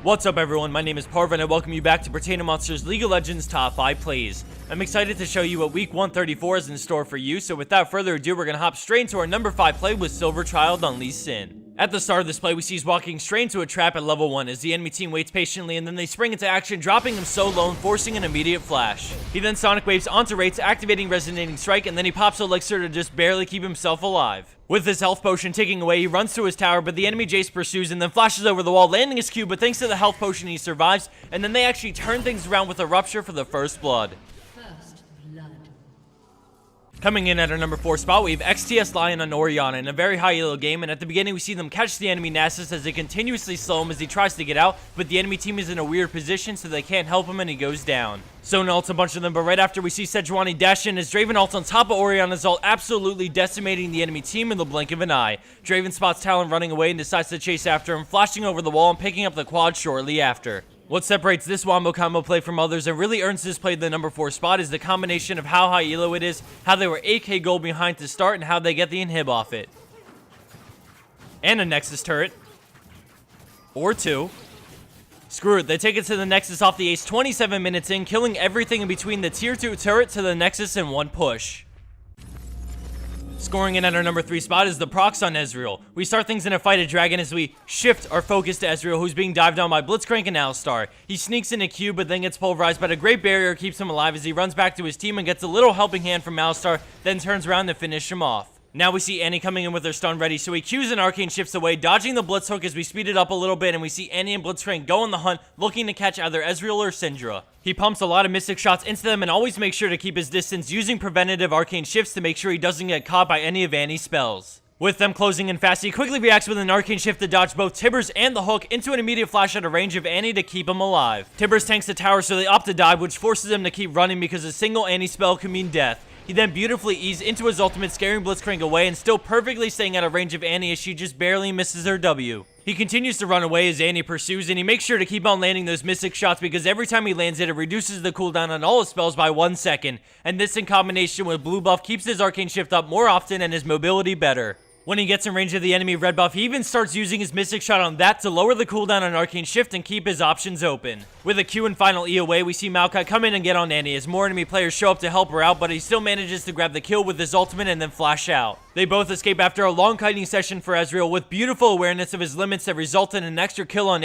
What's up everyone, my name is Parv and I welcome you back to Pertaining Monsters League of Legends Top 5 Plays. I'm excited to show you what week 134 is in store for you, so without further ado we're going to hop straight into our number 5 play with Silverchild on Lee Sin. At the start of this play, we see he's walking straight into a trap at level 1 as the enemy team waits patiently and then they spring into action, dropping him so low and forcing an immediate flash. He then Sonic Waves onto Wraiths, activating Resonating Strike, and then he pops Elixir to just barely keep himself alive. With his health potion taking away, he runs to his tower, but the enemy Jace pursues and then flashes over the wall, landing his Q, but thanks to the health potion he survives, and then they actually turn things around with a Rupture for the first blood. Coming in at our number 4 spot, we have XTS Lion on Orianna in a very high elo game, and at the beginning we see them catch the enemy Nasus as they continuously slow him as he tries to get out, but the enemy team is in a weird position so they can't help him and he goes down. Sona ults a bunch of them, but right after we see Sejuani dash in as Draven ults on top of Orianna's ult, absolutely decimating the enemy team in the blink of an eye. Draven spots Talon running away and decides to chase after him, flashing over the wall and picking up the quad shortly after. What separates this Wombo combo play from others and really earns this play the number 4 spot is the combination of how high elo it is, how they were 8k gold behind to start, and how they get the inhib off it. And a Nexus turret. Or 2. Screw it, they take it to the Nexus off the ace 27 minutes in, killing everything in between the tier 2 turret to the Nexus in one push. Scoring in at our number 3 spot is the procs on Ezreal. We start things in a fight at Dragon as we shift our focus to Ezreal, who's being dived on by Blitzcrank and Alistar. He sneaks in a Q, but then gets pulverized, but a great barrier keeps him alive as he runs back to his team and gets a little helping hand from Alistar, then turns around to finish him off. Now we see Annie coming in with her stun ready, so he Qs and Arcane shifts away, dodging the Blitz hook as we speed it up a little bit, and we see Annie and Blitzcrank go on the hunt, looking to catch either Ezreal or Syndra. He pumps a lot of Mystic shots into them and always makes sure to keep his distance, using preventative Arcane shifts to make sure he doesn't get caught by any of Annie's spells. With them closing in fast, he quickly reacts with an Arcane shift to dodge both Tibbers and the hook into an immediate flash at a range of Annie to keep him alive. Tibbers tanks the tower, so they opt to dive, which forces him to keep running because a single Annie spell can mean death. He then beautifully eased into his ultimate, scaring Blitzcrank away and still perfectly staying out of range of Annie as she just barely misses her W. He continues to run away as Annie pursues, and he makes sure to keep on landing those Mystic shots because every time he lands it, it reduces the cooldown on all his spells by 1 second. And this in combination with blue buff keeps his Arcane shift up more often and his mobility better. When he gets in range of the enemy red buff, he even starts using his Mystic shot on that to lower the cooldown on Arcane shift and keep his options open. With a Q and final E away, we see Maokai come in and get on Annie as more enemy players show up to help her out, but he still manages to grab the kill with his ultimate and then flash out. They both escape after a long kiting session for Ezreal with beautiful awareness of his limits that result in an extra kill on